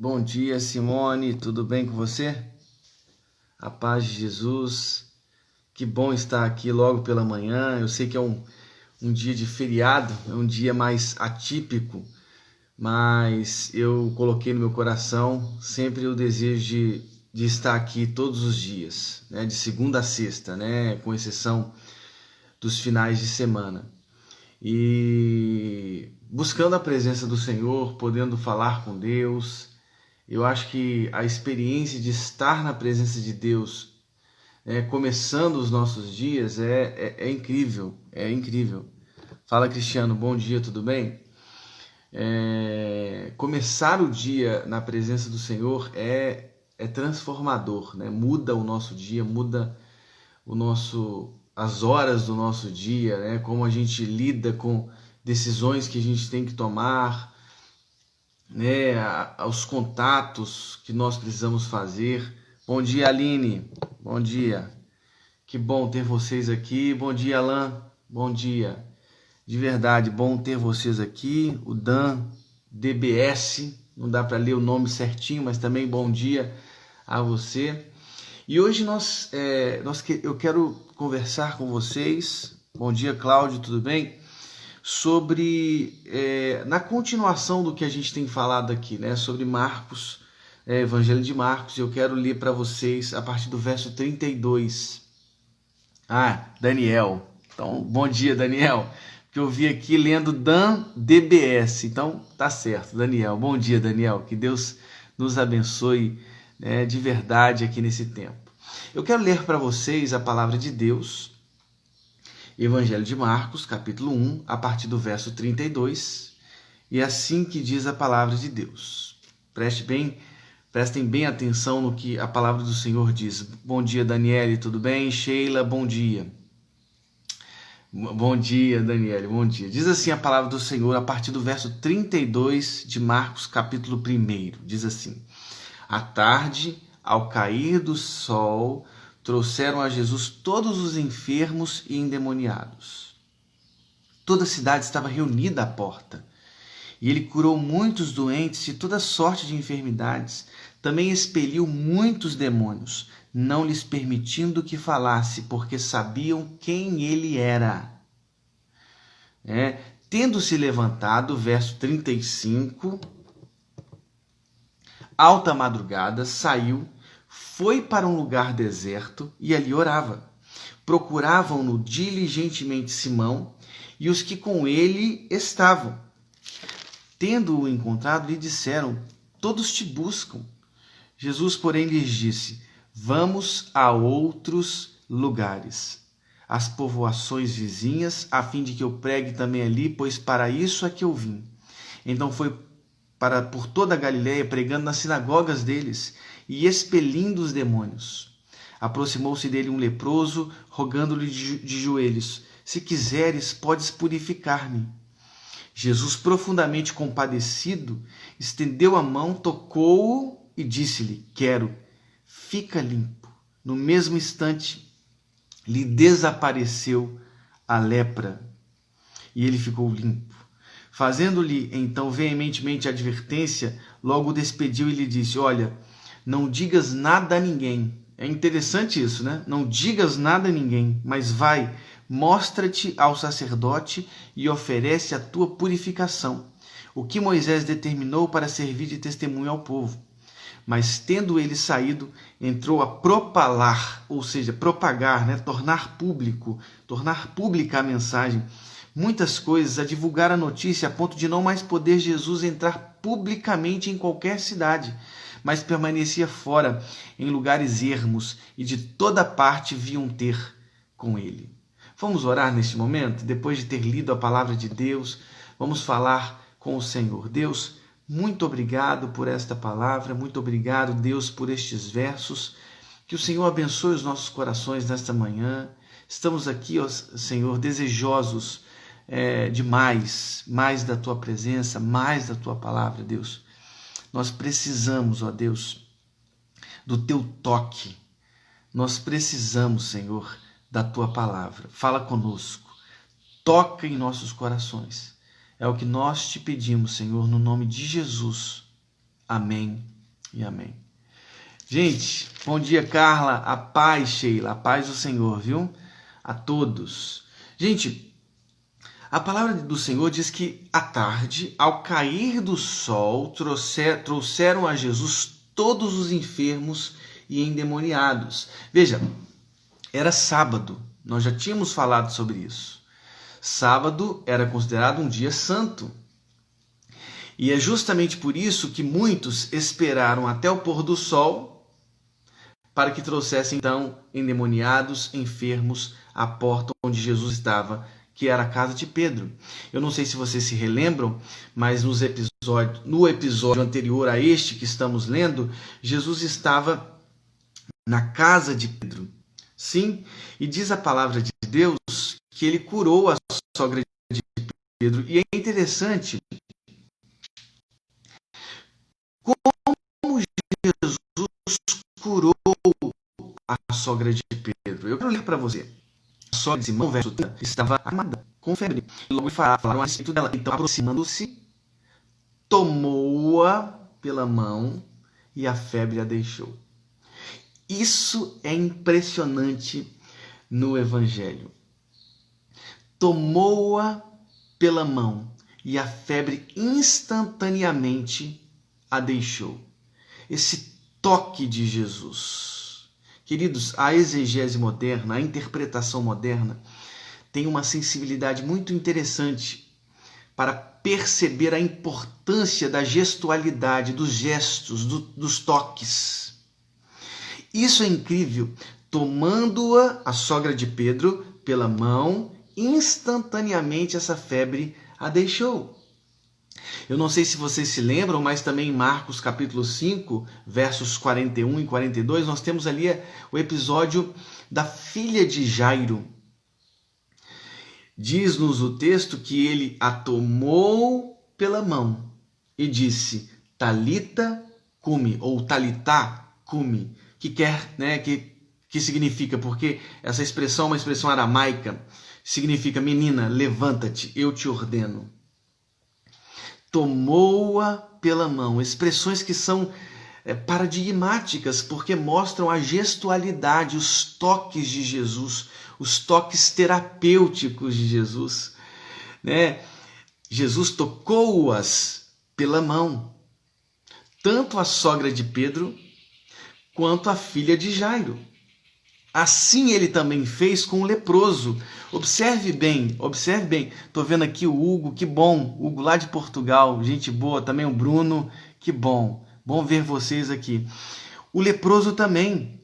Bom dia, Simone, tudo bem com você? A paz de Jesus, que bom estar aqui logo pela manhã. Eu sei que é um dia de feriado, é um dia mais atípico, mas eu coloquei no meu coração sempre o desejo de estar aqui todos os dias, né? De segunda a sexta, né? Com exceção dos finais de semana. E buscando a presença do Senhor, podendo falar com Deus. Eu acho que a experiência de estar na presença de Deus, começando os nossos dias, é incrível, é incrível. Fala, Cristiano, bom dia, tudo bem? Começar o dia na presença do Senhor é transformador, né? Muda o nosso dia, muda as horas do nosso dia, né? Como a gente lida com decisões que a gente tem que tomar, né, aos contatos que nós precisamos fazer. Bom dia, Aline. Bom dia. Que bom ter vocês aqui. Bom dia, Alan. Bom dia. De verdade, bom ter vocês aqui. O Dan, DBS, não dá para ler o nome certinho, mas também bom dia a você. E hoje eu quero conversar com vocês. Bom dia, Cláudio, tudo bem? Sobre, na continuação do que a gente tem falado aqui, né, sobre Marcos, Evangelho de Marcos, eu quero ler para vocês a partir do verso 32. Daniel. Então, bom dia, Daniel, que eu vi aqui lendo Dan DBS, então tá certo, Daniel. Bom dia, Daniel, que Deus nos abençoe, né, de verdade aqui nesse tempo. Eu quero ler para vocês a palavra de Deus, Evangelho de Marcos, capítulo 1, a partir do verso 32, e é assim que diz a palavra de Deus. Prestem bem atenção no que a palavra do Senhor diz. Bom dia, Daniele, tudo bem? Sheila, bom dia. Bom dia, Daniele, bom dia. Diz assim a palavra do Senhor a partir do verso 32 de Marcos, capítulo 1. Diz assim: À tarde, ao cair do sol, trouxeram a Jesus todos os enfermos e endemoniados. Toda a cidade estava reunida à porta. E ele curou muitos doentes de toda sorte de enfermidades. Também expeliu muitos demônios, não lhes permitindo que falasse, porque sabiam quem ele era. Tendo-se levantado, verso 35, alta madrugada, saiu, foi para um lugar deserto e ali orava. Procuravam-no diligentemente Simão e os que com ele estavam. Tendo-o encontrado, lhe disseram: Todos te buscam. Jesus, porém, lhes disse: Vamos a outros lugares, às povoações vizinhas, a fim de que eu pregue também ali, pois para isso é que eu vim. Então foi por toda a Galiléia, pregando nas sinagogas deles e expelindo os demônios. Aproximou-se dele um leproso, rogando-lhe de joelhos: Se quiseres, podes purificar-me. Jesus, profundamente compadecido, estendeu a mão, tocou-o e disse-lhe: Quero, fica limpo. No mesmo instante, lhe desapareceu a lepra e ele ficou limpo. Fazendo-lhe então veementemente advertência, logo o despediu e lhe disse: Olha, não digas nada a ninguém. É interessante isso, né? Não digas nada a ninguém, mas vai, mostra-te ao sacerdote e oferece a tua purificação, o que Moisés determinou para servir de testemunho ao povo. Mas tendo ele saído, entrou a propalar, ou seja, propagar, né? tornar pública a mensagem, muitas coisas, a divulgar a notícia a ponto de não mais poder Jesus entrar publicamente em qualquer cidade, mas permanecia fora, em lugares ermos, e de toda parte vinham ter com ele. Vamos orar neste momento? Depois de ter lido a palavra de Deus, vamos falar com o Senhor. Deus, muito obrigado por esta palavra, muito obrigado, Deus, por estes versos. Que o Senhor abençoe os nossos corações nesta manhã. Estamos aqui, ó Senhor, desejosos de mais da tua presença, mais da tua palavra, Deus. Nós precisamos, ó Deus, do teu toque. Nós precisamos, Senhor, da tua palavra. Fala conosco. Toca em nossos corações. É o que nós te pedimos, Senhor, no nome de Jesus. Amém e amém. Gente, bom dia, Carla. A paz, Sheila. A paz do Senhor, viu? A todos. Gente, a palavra do Senhor diz que à tarde, ao cair do sol, trouxeram a Jesus todos os enfermos e endemoniados. Veja, era sábado. Nós já tínhamos falado sobre isso. Sábado era considerado um dia santo. E é justamente por isso que muitos esperaram até o pôr do sol para que trouxessem, então, endemoniados, enfermos, à porta onde Jesus estava, que era a casa de Pedro. Eu não sei se vocês se relembram, mas no episódio anterior a este que estamos lendo, Jesus estava na casa de Pedro. Sim, e diz a palavra de Deus que ele curou a sogra de Pedro. E é interessante como Jesus curou a sogra de Pedro. Eu quero ler para você. A sogra de Simão, verso 30, estava armada, com febre. E logo falaram a respeito dela. Então, aproximando-se, tomou-a pela mão e a febre a deixou. Isso é impressionante no Evangelho. Tomou-a pela mão e a febre instantaneamente a deixou. Esse toque de Jesus. Queridos, a exegese moderna, a interpretação moderna, tem uma sensibilidade muito interessante para perceber a importância da gestualidade, dos gestos, dos toques. Isso é incrível. Tomando-a, a sogra de Pedro, pela mão, instantaneamente essa febre a deixou. Eu não sei se vocês se lembram, mas também em Marcos capítulo 5, versos 41 e 42, nós temos ali o episódio da filha de Jairo. Diz-nos o texto que ele a tomou pela mão e disse, Talita cumi, ou Talitá cumi, que significa, porque essa expressão é uma expressão aramaica, significa, menina, levanta-te, eu te ordeno. Tomou-a pela mão. Expressões que são paradigmáticas, porque mostram a gestualidade, os toques de Jesus, os toques terapêuticos de Jesus. Né? Jesus tocou-as pela mão. Tanto a sogra de Pedro, quanto a filha de Jairo. Assim ele também fez com o leproso. Observe bem. Estou vendo aqui o Hugo, que bom. Hugo lá de Portugal, gente boa. Também o Bruno, que bom. Bom ver vocês aqui. O leproso também.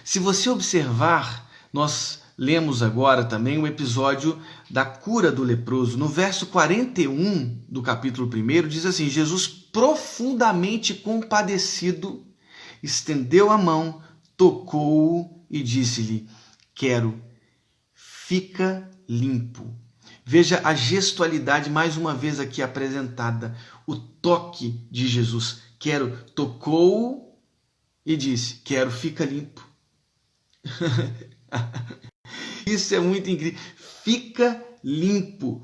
Se você observar, nós lemos agora também o episódio da cura do leproso. No verso 41 do capítulo 1, diz assim, Jesus, profundamente compadecido, estendeu a mão, tocou-o e disse-lhe, quero, fica limpo. Veja a gestualidade mais uma vez aqui apresentada, o toque de Jesus. Quero, tocou-o e disse, quero, fica limpo. Isso é muito incrível. Fica limpo.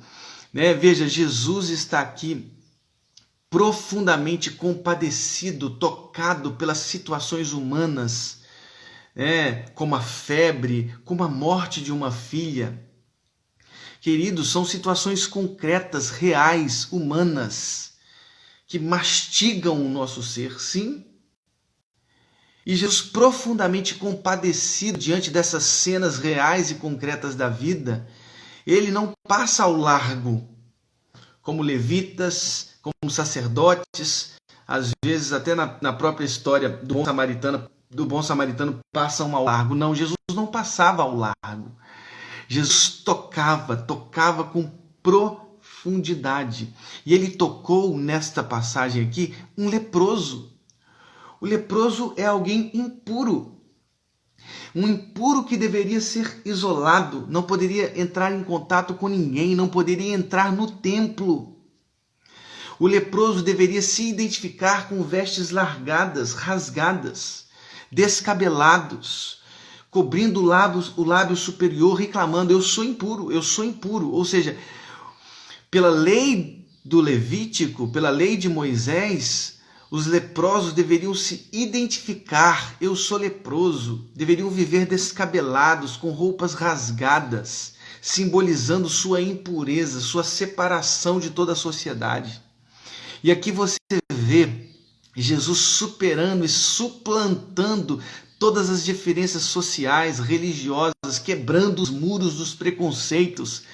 Né? Veja, Jesus está aqui profundamente compadecido, tocado pelas situações humanas, como a febre, como a morte de uma filha. Queridos, são situações concretas, reais, humanas, que mastigam o nosso ser, sim. E Jesus, profundamente compadecido diante dessas cenas reais e concretas da vida, ele não passa ao largo, como levitas, como sacerdotes, às vezes até na própria história do bom samaritano passam ao largo. Não, Jesus não passava ao largo. Jesus tocava com profundidade. E ele tocou nesta passagem aqui um leproso. O leproso é alguém impuro. Um impuro que deveria ser isolado, não poderia entrar em contato com ninguém, não poderia entrar no templo. O leproso deveria se identificar com vestes largadas, rasgadas, descabelados, cobrindo o lábio superior, reclamando, eu sou impuro, eu sou impuro. Ou seja, pela lei do Levítico, pela lei de Moisés, Os leprosos deveriam se identificar, eu sou leproso, deveriam viver descabelados, com roupas rasgadas, simbolizando sua impureza, sua separação de toda a sociedade. E aqui você vê Jesus superando e suplantando todas as diferenças sociais, religiosas, quebrando os muros dos preconceitos,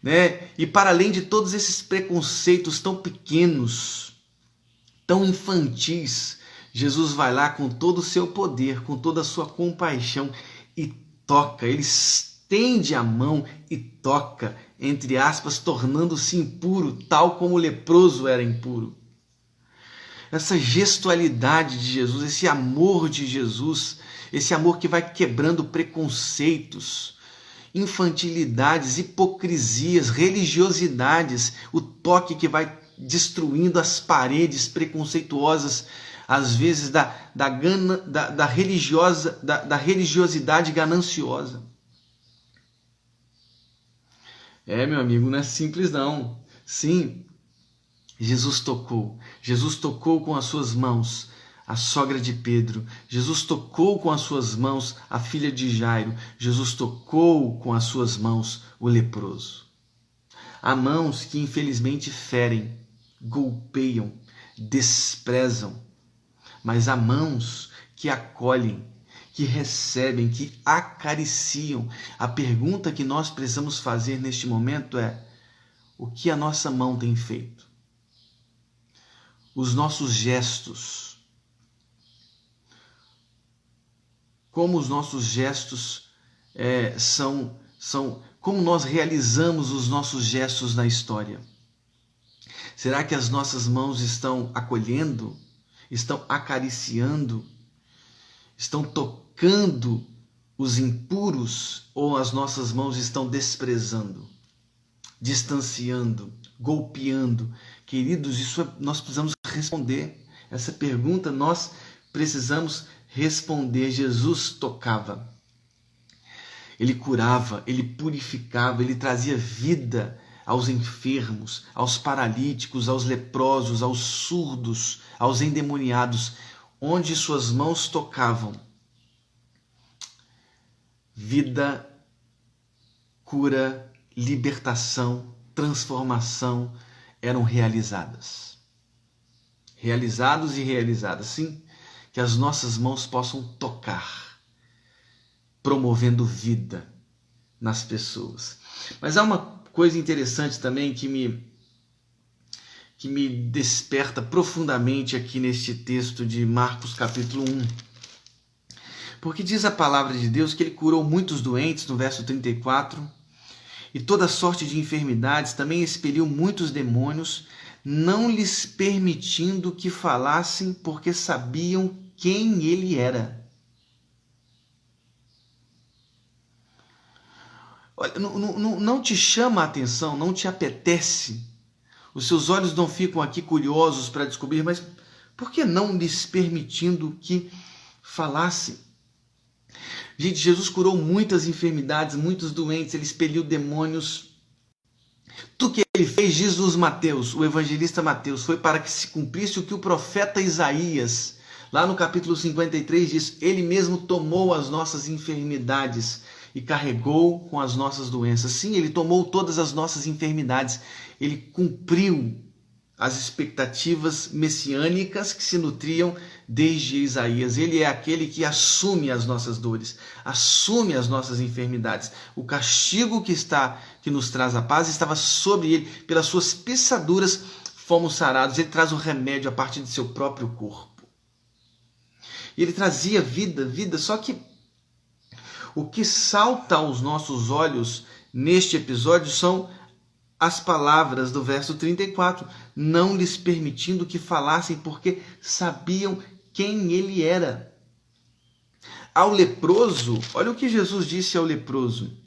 né? E para além de todos esses preconceitos tão pequenos, tão infantis, Jesus vai lá com todo o seu poder, com toda a sua compaixão e toca, ele estende a mão e toca, entre aspas, tornando-se impuro, tal como o leproso era impuro. Essa gestualidade de Jesus, esse amor de Jesus, esse amor que vai quebrando preconceitos, infantilidades, hipocrisias, religiosidades, o toque que vai destruindo as paredes preconceituosas, às vezes da religiosidade gananciosa. Meu amigo, não é simples não. Sim, Jesus tocou com as suas mãos a sogra de Pedro, Jesus tocou com as suas mãos a filha de Jairo, Jesus tocou com as suas mãos o leproso. Há mãos que infelizmente ferem, golpeiam, desprezam, mas há mãos que acolhem, que recebem, que acariciam. A pergunta que nós precisamos fazer neste momento é: o que a nossa mão tem feito? Os nossos gestos, como os nossos gestos como nós realizamos os nossos gestos na história? Será que as nossas mãos estão acolhendo, estão acariciando, estão tocando os impuros, ou as nossas mãos estão desprezando, distanciando, golpeando? Queridos, nós precisamos responder. Essa pergunta nós precisamos responder. Jesus tocava, ele curava, ele purificava, ele trazia vida aos enfermos, aos paralíticos, aos leprosos, aos surdos, aos endemoniados. Onde suas mãos tocavam, vida, cura, libertação, transformação eram realizadas. Realizados e realizadas, sim, que as nossas mãos possam tocar, promovendo vida nas pessoas. Mas há uma coisa interessante também que me desperta profundamente aqui neste texto de Marcos capítulo 1. Porque diz a palavra de Deus que ele curou muitos doentes, no verso 34, e toda sorte de enfermidades, também expeliu muitos demônios, não lhes permitindo que falassem, porque sabiam quem ele era. Olha, não te chama a atenção, não te apetece? Os seus olhos não ficam aqui curiosos para descobrir, mas por que não lhes permitindo que falassem? Gente, Jesus curou muitas enfermidades, muitos doentes, ele expeliu demônios. Tudo que ele fez, diz Mateus, o evangelista Mateus, foi para que se cumprisse o que o profeta Isaías, lá no capítulo 53, diz: ele mesmo tomou as nossas enfermidades e carregou com as nossas doenças. Sim, ele tomou todas as nossas enfermidades. Ele cumpriu as expectativas messiânicas que se nutriam desde Isaías. Ele é aquele que assume as nossas dores, assume as nossas enfermidades. O castigo que nos traz a paz estava sobre ele. Pelas suas pisaduras fomos sarados. Ele traz o remédio a partir de seu próprio corpo. Ele trazia vida, só que o que salta aos nossos olhos neste episódio são as palavras do verso 34, não lhes permitindo que falassem, porque sabiam quem ele era. Ao leproso, olha o que Jesus disse ao leproso,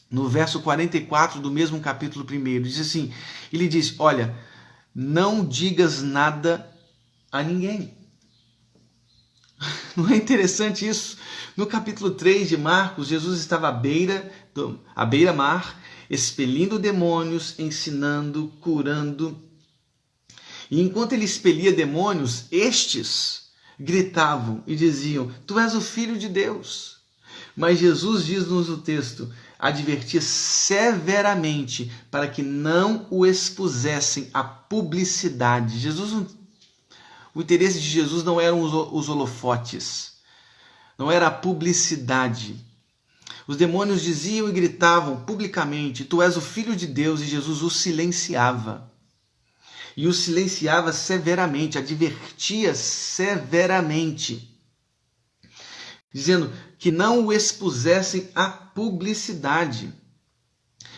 no verso 44 do mesmo capítulo 1, diz assim, ele diz: olha, não digas nada a ninguém. Não é interessante isso? No capítulo 3 de Marcos, Jesus estava à beira-mar, expelindo demônios, ensinando, curando. E enquanto ele expelia demônios, estes gritavam e diziam: Tu és o Filho de Deus. Mas Jesus diz-nos o texto, advertia severamente para que não o expusessem à publicidade. O interesse de Jesus não eram os holofotes, não era a publicidade. Os demônios diziam e gritavam publicamente: Tu és o Filho de Deus, e Jesus os silenciava. E os silenciava severamente, advertia severamente, dizendo que não o expusessem à publicidade.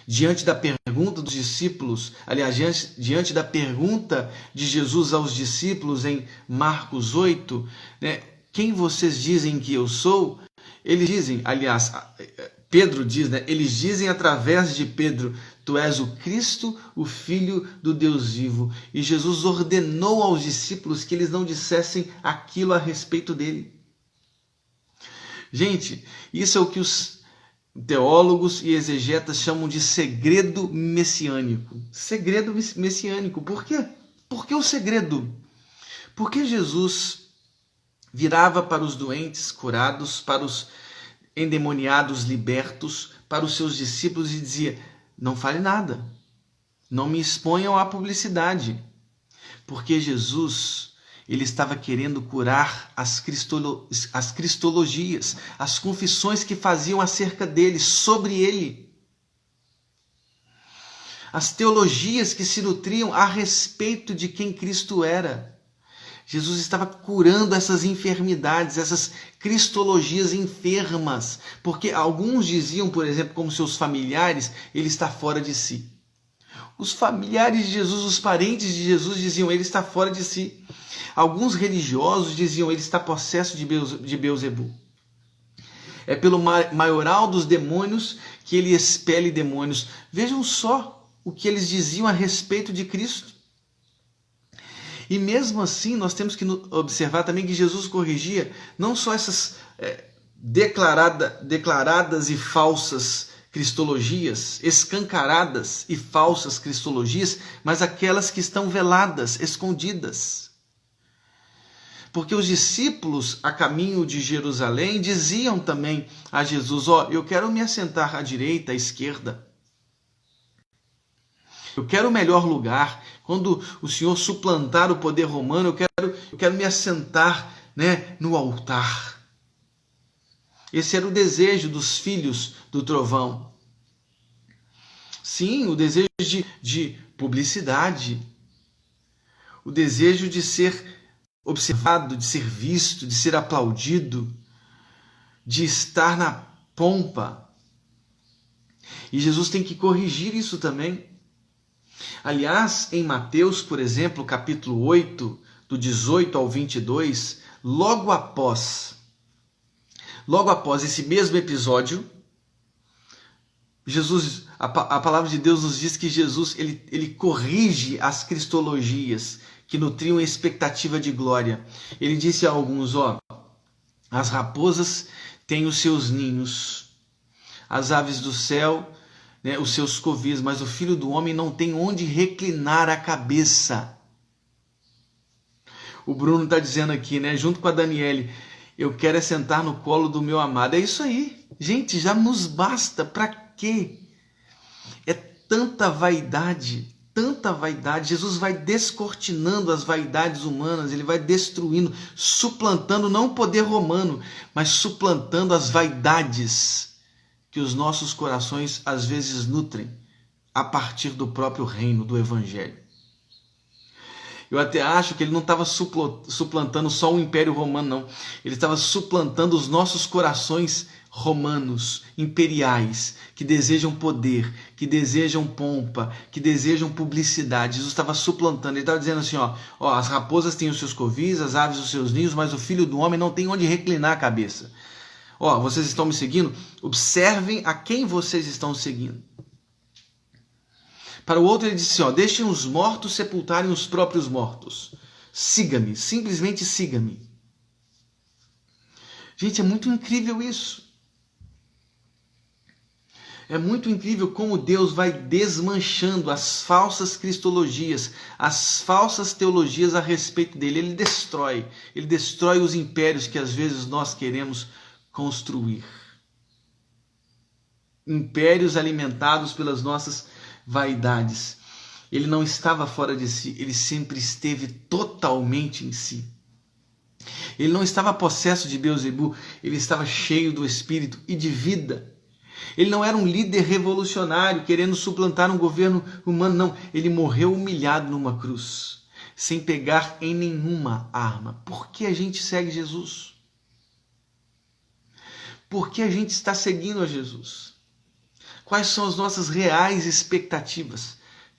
Diante da pergunta dos discípulos, aliás, diante da pergunta de Jesus aos discípulos em Marcos 8, né, quem vocês dizem que eu sou? Eles dizem, aliás, Pedro diz, né, eles dizem através de Pedro: Tu és o Cristo, o Filho do Deus vivo. E Jesus ordenou aos discípulos que eles não dissessem aquilo a respeito dele. Gente, isso é o que os teólogos e exegetas chamam de segredo messiânico. Segredo messiânico. Por quê? Por que o segredo? Porque Jesus virava para os doentes curados, para os endemoniados libertos, para os seus discípulos e dizia: não fale nada, não me exponham à publicidade. Porque Jesus, ele estava querendo curar as cristologias, as confissões que faziam acerca dele, sobre ele. As teologias que se nutriam a respeito de quem Cristo era. Jesus estava curando essas enfermidades, essas cristologias enfermas, porque alguns diziam, por exemplo, como seus familiares, ele está fora de si. Os familiares de Jesus, os parentes de Jesus diziam: ele está fora de si. Alguns religiosos diziam: ele está possesso de Beelzebul. É pelo maioral dos demônios que ele expele demônios. Vejam só o que eles diziam a respeito de Cristo. E mesmo assim, nós temos que observar também que Jesus corrigia não só essas declaradas e falsas cristologias, escancaradas e falsas cristologias, mas aquelas que estão veladas, escondidas. Porque os discípulos, a caminho de Jerusalém, diziam também a Jesus: eu quero me assentar à direita, à esquerda. Eu quero o melhor lugar. Quando o Senhor suplantar o poder romano, eu quero me assentar, né, no altar. Esse era o desejo dos filhos do trovão. Sim, o desejo de publicidade. O desejo de ser observado, de ser visto, de ser aplaudido, de estar na pompa. E Jesus tem que corrigir isso também. Aliás, em Mateus, por exemplo, capítulo 8, do 18 ao 22, logo após esse mesmo episódio, Jesus, a palavra de Deus nos diz que Jesus ele corrige as cristologias que nutriam a expectativa de glória. Ele disse a alguns: as raposas têm os seus ninhos, as aves do céu, né, os seus covis, mas o Filho do Homem não tem onde reclinar a cabeça. O Bruno está dizendo aqui, né, junto com a Daniele: eu quero sentar no colo do meu amado. É isso aí. Gente, já nos basta. Para quê? É tanta vaidade, tanta vaidade. Jesus vai descortinando as vaidades humanas, ele vai destruindo, suplantando não o poder romano, mas suplantando as vaidades que os nossos corações às vezes nutrem a partir do próprio reino do Evangelho. Eu até acho que ele não estava suplantando só o Império Romano, não. Ele estava suplantando os nossos corações romanos, imperiais, que desejam poder, que desejam pompa, que desejam publicidade. Jesus estava suplantando. Ele estava dizendo assim: as raposas têm os seus covis, as aves os seus ninhos, mas o Filho do Homem não tem onde reclinar a cabeça. Vocês estão me seguindo? Observem a quem vocês estão seguindo. Para o outro ele disse: deixem os mortos sepultarem os próprios mortos. Siga-me, simplesmente siga-me. Gente, é muito incrível isso. É muito incrível como Deus vai desmanchando as falsas cristologias, as falsas teologias a respeito dele. Ele destrói os impérios que às vezes nós queremos construir. Impérios alimentados pelas nossas vaidades. Ele não estava fora de si, ele sempre esteve totalmente em si. Ele não estava possesso de Beelzebul, ele estava cheio do Espírito e de vida. Ele não era um líder revolucionário querendo suplantar um governo humano, não. Ele morreu humilhado numa cruz, sem pegar em nenhuma arma. Por que a gente segue Jesus? Por que a gente está seguindo a Jesus? Quais são as nossas reais expectativas?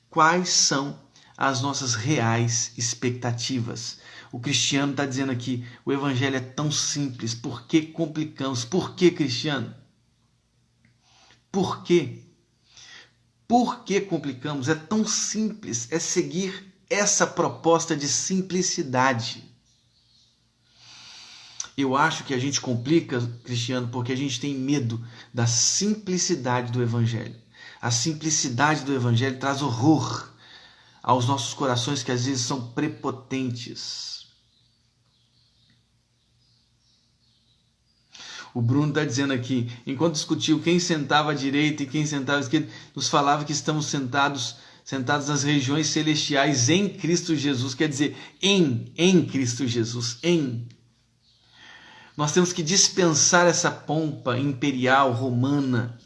Quais são as nossas reais expectativas? O cristiano está dizendo aqui, o evangelho é tão simples, por que complicamos? Por que, cristiano? Por quê? Por que complicamos? É tão simples, é seguir essa proposta de simplicidade. Eu acho que a gente complica, cristiano, porque a gente tem medo da simplicidade do evangelho. A simplicidade do evangelho traz horror aos nossos corações que às vezes são prepotentes. O Bruno está dizendo aqui, enquanto discutiu quem sentava à direita e quem sentava à esquerda, nos falava que estamos sentados nas regiões celestiais em Cristo Jesus, quer dizer, em Cristo Jesus, em. Nós temos que dispensar essa pompa imperial romana,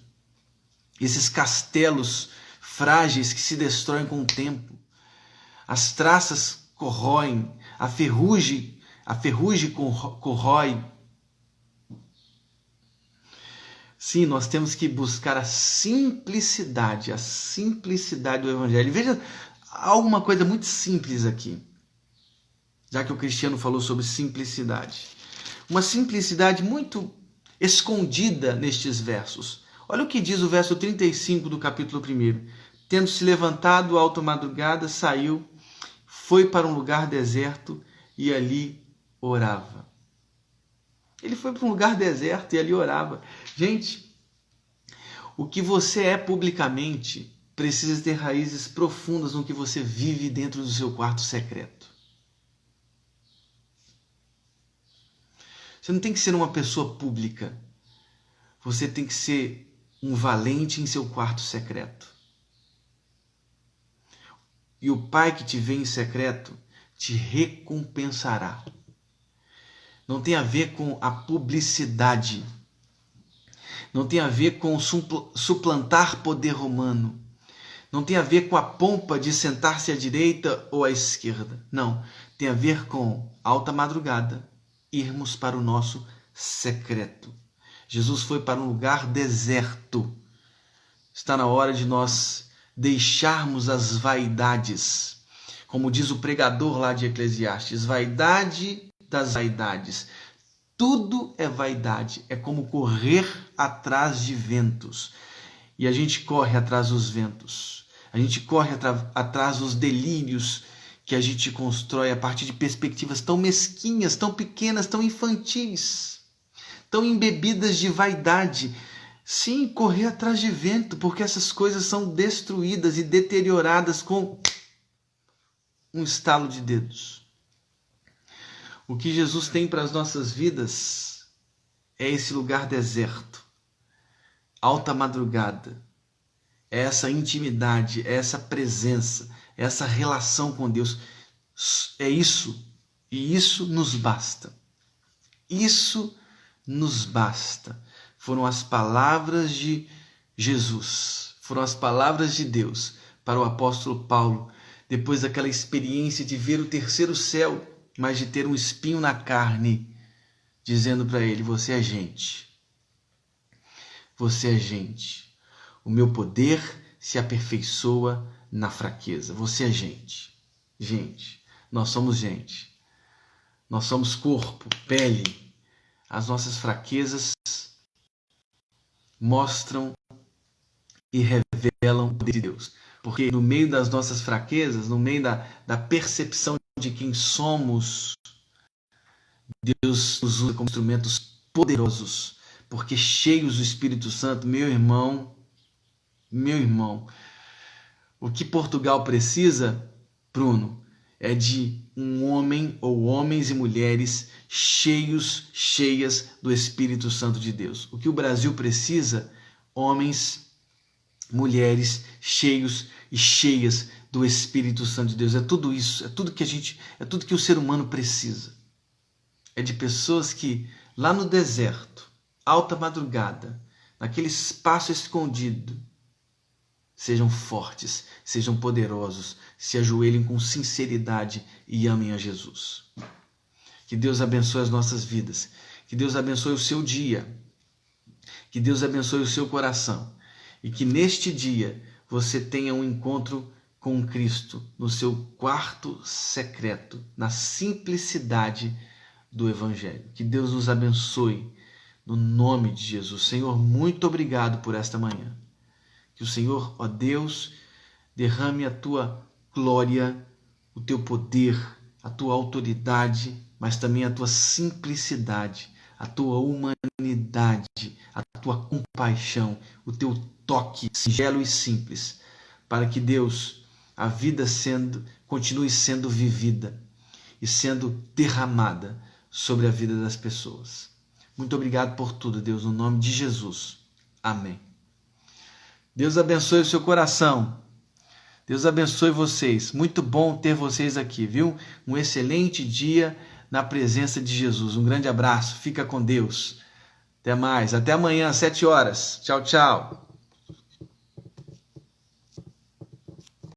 esses castelos frágeis que se destroem com o tempo. As traças corroem, a ferrugem corrói. Sim, nós temos que buscar a simplicidade do Evangelho. E veja alguma coisa muito simples aqui, já que o Cristiano falou sobre simplicidade. Uma simplicidade muito escondida nestes versos. Olha o que diz o verso 35 do capítulo 1. Tendo se levantado alta madrugada, saiu, foi para um lugar deserto e ali orava. Ele foi para um lugar deserto e ali orava. Gente, o que você é publicamente precisa ter raízes profundas no que você vive dentro do seu quarto secreto. Você não tem que ser uma pessoa pública. Você tem que ser um valente em seu quarto secreto. E o Pai que te vê em secreto te recompensará. Não tem a ver com a publicidade. Não tem a ver com suplantar poder romano. Não tem a ver com a pompa de sentar-se à direita ou à esquerda. Não. Tem a ver com alta madrugada, irmos para o nosso secreto. Jesus foi para um lugar deserto. Está na hora de nós deixarmos as vaidades. Como diz o pregador lá de Eclesiastes, vaidade das vaidades. Tudo é vaidade, é como correr atrás de ventos. E a gente corre atrás dos ventos. A gente corre atrás dos delírios que a gente constrói a partir de perspectivas tão mesquinhas, tão pequenas, tão infantis, tão embebidas de vaidade. Sim, correr atrás de vento, porque essas coisas são destruídas e deterioradas com um estalo de dedos. O que Jesus tem para as nossas vidas é esse lugar deserto, alta madrugada, é essa intimidade, é essa presença, é essa relação com Deus. É isso, e isso nos basta. Isso nos basta. Foram as palavras de Jesus, foram as palavras de Deus para o apóstolo Paulo, depois daquela experiência de ver o terceiro céu, mas de ter um espinho na carne, dizendo para ele, você é gente. Você é gente. O meu poder se aperfeiçoa na fraqueza. Você é gente. Gente. Nós somos gente. Nós somos corpo, pele. As nossas fraquezas mostram e revelam o poder de Deus. Porque no meio das nossas fraquezas, no meio da percepção de quem somos, Deus nos usa como instrumentos poderosos, porque cheios do Espírito Santo, meu irmão, Meu irmão, o que Portugal precisa, Bruno, é de um homem ou homens e mulheres cheias do Espírito Santo de Deus. O que o Brasil precisa, homens, mulheres cheios e cheias do Espírito Santo de Deus. É tudo isso, é tudo que o ser humano precisa. É de pessoas que lá no deserto, alta madrugada, naquele espaço escondido, sejam fortes, sejam poderosos, se ajoelhem com sinceridade e amem a Jesus. Que Deus abençoe as nossas vidas. Que Deus abençoe o seu dia. Que Deus abençoe o seu coração. E que neste dia você tenha um encontro com Cristo no seu quarto secreto, na simplicidade do Evangelho. Que Deus nos abençoe no nome de Jesus. Senhor, muito obrigado por esta manhã. Que o Senhor, ó Deus, derrame a tua glória, o teu poder, a tua autoridade, mas também a tua simplicidade, a tua humanidade, a tua compaixão, o teu toque singelo e simples, para que, Deus, a vida continue sendo vivida e sendo derramada sobre a vida das pessoas. Muito obrigado por tudo, Deus, no nome de Jesus. Amém. Deus abençoe o seu coração. Deus abençoe vocês. Muito bom ter vocês aqui, viu? Um excelente dia na presença de Jesus. Um grande abraço. Fica com Deus. Até mais. Até amanhã, às 7 horas. Tchau, tchau.